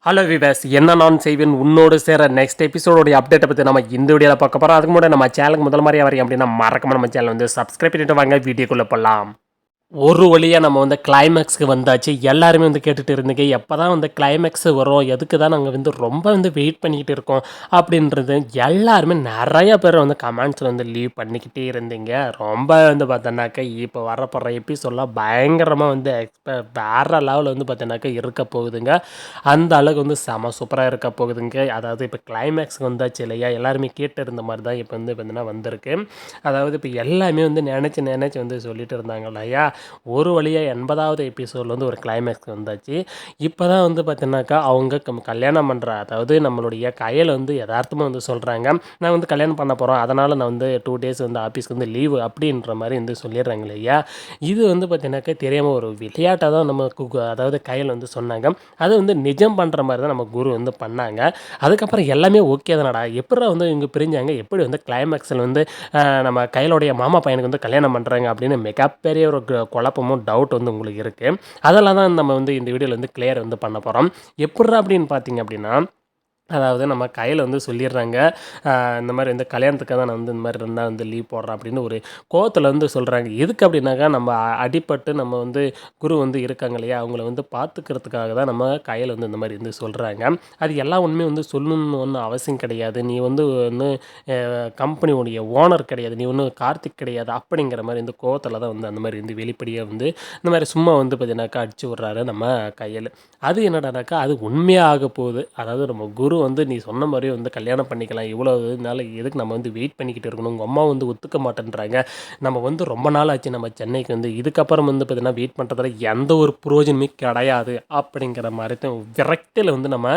Hello விவஸ், என்ன நான் செய்வேன் உன்னோடு சேர நெக்ஸ்ட் எபிசோடோடைய அப்டேட்டை பற்றி நம்ம இந்த வீடியோவில் பார்க்க போகிறோம். அதுக்கு முன்னாடி நம்ம சேனலுக்கு முதல் மாதிரியாக வரீங்க அப்படின்னா மறக்காம நம்ம சேனல் வந்து சப்ஸ்கிரைப் பண்ணிட்டு வாங்க, வீடியோக்குள்ளே போகலாம். ஒரு வழியாக நம்ம வந்து கிளைமேக்ஸ்க்கு வந்தாச்சு. எல்லாருமே வந்து கேட்டுட்டு இருந்தீங்க, எப்போ தான் வந்து கிளைமேக்ஸ் வரும், எதுக்கு தான் நாங்கள் வந்து ரொம்ப வந்து வெயிட் பண்ணிக்கிட்டு இருக்கோம் அப்படின்றது எல்லாருமே நிறைய பேர் வந்து கமெண்ட்ஸில் வந்து லீவ் பண்ணிக்கிட்டே இருந்தீங்க. ரொம்ப வந்து பார்த்தோன்னாக்கா இப்போ வரப்படுற எபிசோடெலாம் பயங்கரமாக வந்து வேறு லெவலில் வந்து பார்த்தோன்னாக்கா இருக்க போகுதுங்க. அந்த அளவுக்கு வந்து செம சூப்பராக இருக்க போகுதுங்க. அதாவது இப்போ கிளைமேக்ஸ் வந்தாச்சு இல்லையா, எல்லாருமே கேட்டு இருந்த மாதிரி தான் இப்போ வந்து பார்த்தீங்கன்னா வந்திருக்கு. அதாவது இப்போ எல்லாமே வந்து நினச்சி வந்து சொல்லிட்டு இருந்தாங்க இல்லையா, ஒரு வழியாக 80வது எபிசோடில் வந்து ஒரு கிளைமேக்ஸ் வந்தாச்சு. இப்போ தான் வந்து பார்த்தீங்கன்னாக்கா அவங்க கல்யாணம் பண்ணுற, அதாவது நம்மளுடைய கையில் வந்து யதார்த்தமாக வந்து சொல்கிறாங்க, நான் வந்து கல்யாணம் பண்ண போகிறோம், அதனால் நான் வந்து 2 டேஸ் வந்து ஆஃபீஸ்க்கு வந்து லீவு அப்படின்ற மாதிரி வந்து சொல்லிடுறாங்க இல்லையா. இது வந்து பார்த்தீங்கன்னாக்கா தெரியாமல் ஒரு விளையாட்டாக தான் நம்ம அதாவது கையில் வந்து சொன்னாங்க. அது வந்து நிஜம் பண்ணுற மாதிரி தான் நம்ம குரு வந்து பண்ணாங்க. அதுக்கப்புறம் எல்லாமே ஓகே தானடா, எப்படா வந்து இவங்க பிரிஞ்சாங்க, எப்படி வந்து கிளைமேக்ஸில் வந்து நம்ம கையிலுடைய மாமா பையனுக்கு வந்து கல்யாணம் பண்ணுறாங்க அப்படின்னு மிகப்பெரிய ஒரு குழப்பமும் டவுட் வந்து உங்களுக்கு இருக்குது. அதெல்லாம் தான் நம்ம வந்து இந்த வீடியோவில் வந்து கிளியர் வந்து பண்ண போகிறோம். எப்பட்றா அப்படின்னு பார்த்தீங்க அப்படின்னா, அதாவது நம்ம கையில் வந்து சொல்லிடுறாங்க, இந்த மாதிரி வந்து கல்யாணத்துக்காக தான் நான் வந்து இந்த மாதிரி 2 நாள் வந்து லீவ் போடுறேன் அப்படின்னு ஒரு கோவத்தில் வந்து சொல்கிறாங்க. எதுக்கு அப்படின்னாக்கா, நம்ம அடிபட்டு நம்ம வந்து குரு வந்து இருக்காங்க இல்லையா, அவங்கள வந்து பார்த்துக்கிறதுக்காக தான் நம்ம கையில் வந்து இந்த மாதிரி வந்து சொல்கிறாங்க. அது எல்லா உண்மையும் வந்து சொல்லணும்னு ஒன்றும் அவசியம் கிடையாது. நீ வந்து ஒன்று கம்பெனியோடைய ஓனர் கிடையாது, நீ ஒன்றும் கார்த்திக் கிடையாது அப்படிங்கிற மாதிரி வந்து கோவத்தில் தான் வந்து அந்த மாதிரி வந்து வெளிப்படையாக வந்து இந்த மாதிரி சும்மா வந்து பார்த்தீங்கன்னாக்கா அடிச்சு விட்றாரு நம்ம கையில். அது என்னடானாக்கா அது உண்மையாக ஆக போகுது. அதாவது நம்ம குரு வந்து நீ சொன்ன மாதிரியே வந்து கல்யாணம் பண்ணிக்கலாம், இவ்வளோ இதனால எதுக்கு நம்ம வந்து வெயிட் பண்ணிக்கிட்டு இருக்கணும், உங்கள் அம்மா வந்து ஒத்துக்க மாட்டேன்றாங்க, நம்ம வந்து ரொம்ப நாள் ஆச்சு நம்ம சென்னைக்கு வந்து, இதுக்கப்புறம் வந்து பார்த்தீங்கன்னா வெயிட் பண்ணுறதுல எந்த ஒரு பிரயோஜனமே கிடையாது அப்படிங்கிற மாதிரி தான் விரக்தியில் வந்து நம்ம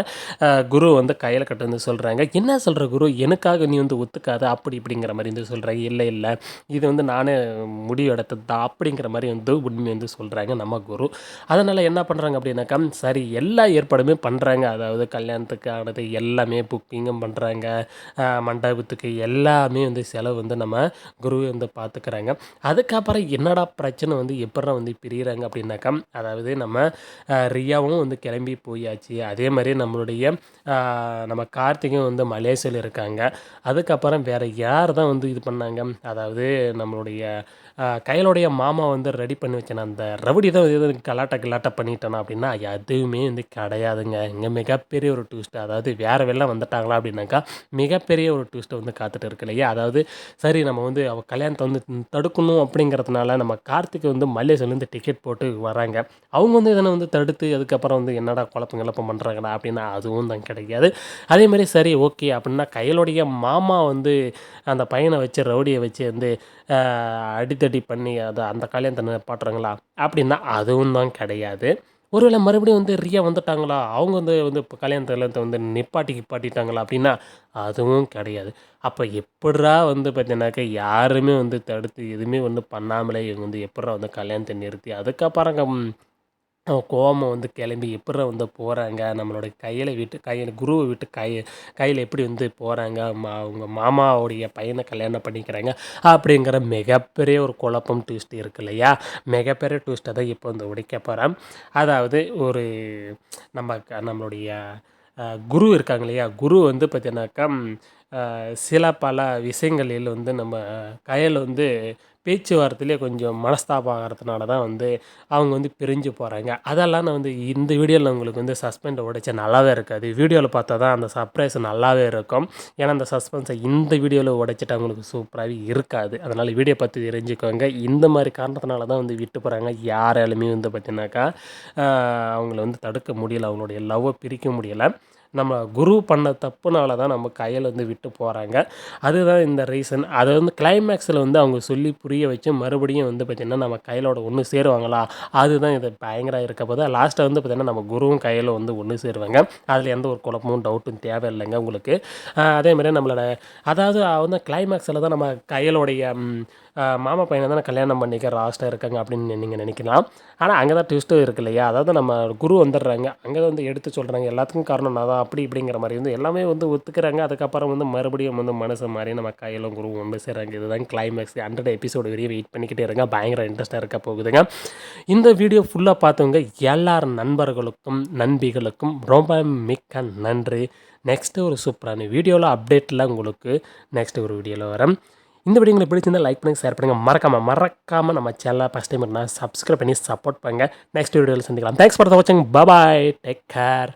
குரு வந்து கையில் கட்டு வந்து சொல்கிறாங்க. என்ன சொல்கிற குரு, எனக்காக நீ வந்து ஒத்துக்காத அப்படி இப்படிங்கிற மாதிரி வந்து சொல்கிறாங்க. இல்லை இல்லை, இது வந்து நானே முடிவு எடுத்தது தான் அப்படிங்கிற மாதிரி வந்து உண்மை வந்து சொல்கிறாங்க நம்ம குரு. அதனால் என்ன பண்ணுறாங்க அப்படின்னாக்கா, சரி எல்லா ஏற்பாடுமே பண்ணுறாங்க, அதாவது கல்யாணத்துக்கு ஆனது எல்லாமே புக்கிங்கும் பண்ணுறாங்க, மண்டபத்துக்கு எல்லாமே வந்து செலவு வந்து நம்ம குருவை வந்து பார்த்துக்கிறாங்க. அதுக்கப்புறம் என்னடா பிரச்சனை வந்து எப்படா வந்து பிரிகிறாங்க அப்படின்னாக்கா, அதாவது நம்ம ரியாவும் வந்து கிளம்பி போயாச்சு, அதே மாதிரி நம்மளுடைய நம்ம கார்த்திகும் வந்து மலேசியாவில் இருக்காங்க. அதுக்கப்புறம் வேறு யார் தான் வந்து இது பண்ணாங்க, அதாவது நம்மளுடைய கையிலுடைய மாமா வந்து ரெடி பண்ணி வச்சேன் அந்த ரவுடி தான் எது கலாட்டா பண்ணிட்டேனா அப்படின்னா எதுவுமே வந்து கிடையாதுங்க. இங்கே மிகப்பெரிய ஒரு ட்விஸ்ட், அதாவது வேறு வெளில வந்துட்டாங்களா அப்படின்னாக்கா மிகப்பெரிய ஒரு ட்விஸ்ட்டை வந்து காத்துட்டு இருக்கு இல்லையா. அதாவது சரி நம்ம வந்து அவள் கல்யாணத்தை வந்து தடுக்கணும் அப்படிங்கிறதுனால நம்ம கார்த்திகை வந்து மலேசியாலேருந்து டிக்கெட் போட்டு வராங்க. அவங்க வந்து இதனை வந்து தடுத்து அதுக்கப்புறம் வந்து என்னடா குழப்பம் பண்ணுறாங்கடா அப்படின்னா அதுவும் தான் கிடையாது. அதேமாதிரி சரி ஓகே அப்படின்னா கையிலுடைய மாமா வந்து அந்த பையனை வச்சு ரவுடியை வச்சு வந்து அடித்தடி பண்ணி அதை அந்த கல்யாணத்தை நிப்பாட்டுறாங்களா அப்படின்னா அதுவும் தான் கிடையாது. ஒருவேளை மறுபடியும் வந்து ரியா வந்துட்டாங்களா, அவங்க வந்து வந்து இப்போ கல்யாணத்தை வந்து நிப்பாட்டிட்டாங்களா அப்படின்னா அதுவும் கிடையாது. அப்போ எப்பட்றா வந்து பார்த்தீங்கன்னாக்கா யாருமே வந்து தடுத்து எதுவுமே வந்து பண்ணாமலே இவங்க வந்து எப்பட்றா வந்து கல்யாணத்தை நிறுத்தி அதுக்கப்புறம் கோவம் வந்து கிளம்பி எப்பட்றா வந்து போகிறாங்க, நம்மளோட கையில் குருவை விட்டு கையில் எப்படி வந்து போகிறாங்க, அவங்க மாமாவுடைய பையனை கல்யாணம் பண்ணிக்கிறாங்க அப்படிங்கிற மிகப்பெரிய ஒரு குழப்பம் ட்விஸ்ட் இருக்கு இல்லையா. மிகப்பெரிய ட்விஸ்ட்டை தான் இப்போ வந்து உடைக்க போகிறேன். அதாவது ஒரு நம்மளுடைய குரு இருக்காங்க இல்லையா, குரு வந்து பார்த்தீங்கன்னாக்கா சில பல விஷயங்களில் வந்து நம்ம கையில் வந்து பேச்சுவார்த்தையிலே கொஞ்சம் மனஸ்தாபம் ஆகிறதுனால தான் வந்து அவங்க வந்து பிரிஞ்சு போகிறாங்க. அதெல்லாம் நான் வந்து இந்த வீடியோவில் உங்களுக்கு வந்து சஸ்பெண்டை உடைச்சா நல்லாவே இருக்காது. வீடியோவில் பார்த்தா தான் அந்த சர்ப்ரைஸ் நல்லாவே இருக்கும். ஏன்னா அந்த சஸ்பென்ஸை இந்த வீடியோவில் உடைச்சிட்டு அவங்களுக்கு சூப்பராகவே இருக்காது. அதனால் வீடியோ பார்த்து தெரிஞ்சுக்கோங்க. இந்த மாதிரி காரணத்தினால தான் வந்து விட்டு போகிறாங்க. யாராலுமே வந்து பார்த்தீங்கன்னாக்கா அவங்கள வந்து தடுக்க முடியலை, அவங்களுடைய லவ்வை பிரிக்க முடியலை. நம்ம குரு பண்ண தப்புனால தான் நம்ம கையில் வந்து விட்டு போகிறாங்க. அதுதான் இந்த ரீசன். அதை வந்து கிளைமேக்ஸில் வந்து அவங்க சொல்லி புரிய வச்சு மறுபடியும் வந்து பார்த்திங்கன்னா நம்ம கையிலோட ஒன்று சேருவாங்களா, அதுதான் இது பயங்கரம் இருக்க போது. லாஸ்ட்டாக வந்து பார்த்திங்கன்னா நம்ம குருவும் கையில் வந்து ஒன்று சேருவாங்க. அதில் எந்த ஒரு குழப்பமும் டவுட்டும் தேவையில்லைங்க உங்களுக்கு. அதேமாதிரி நம்மளோட அதாவது வந்து கிளைமேக்ஸில் தான் நம்ம கையிலோடைய மாமா பையனை தானே கல்யாணம் பண்ணிக்க லாஸ்ட்டாக இருக்காங்க அப்படின்னு நீங்கள் நினைக்கலாம். ஆனால் அங்கே தான் ட்விஸ்ட்டும் இருக்கு இல்லையா? அதாவது நம்ம குரு வந்துடுறாங்க, அங்கே வந்து எடுத்து சொல்கிறாங்க எல்லாத்துக்கும் காரணம் நான் தான் அப்படி இப்படிங்கிற மாதிரி வந்து எல்லாமே வந்து ஒத்துக்கிறாங்க. அதுக்கப்புறம் வந்து மறுபடியும் வந்து மனசு மாதிரி நம்ம கையிலும் குரு ஒன்று செய்கிறாங்க. இதுதான் கிளைமேக்ஸ். 100 எபிசோடு வரையும் வெயிட் பண்ணிக்கிட்டே இருங்க, பயங்கர இன்ட்ரெஸ்ட்டாக இருக்க போகுதுங்க. இந்த வீடியோ ஃபுல்லாக பார்த்தவங்க எல்லார் நண்பர்களுக்கும் நண்பிகளுக்கும் ரொம்ப மிக்க நன்றி. நெக்ஸ்ட்டு ஒரு சூப்பரான வீடியோவில் அப்டேட்டில் உங்களுக்கு நெக்ஸ்ட்டு ஒரு வீடியோவில் வரேன். இந்த வீடியோ உங்களுக்கு பிடிச்சிருந்தால் லைக் பண்ணுங்கள், ஷேர் பண்ணுங்கள், மறக்காமல் நம்ம சேனலை ஃபஸ்ட் டைம் இருந்தால் சப்ஸ்கிரைப் பண்ணி சப்போர்ட் பண்ணுங்கள். நெக்ஸ்ட் வீடியோவில் சந்திக்கலாம். தேங்க்ஸ் ஃபார் வாட்சிங். பாய், டேக் கேர்.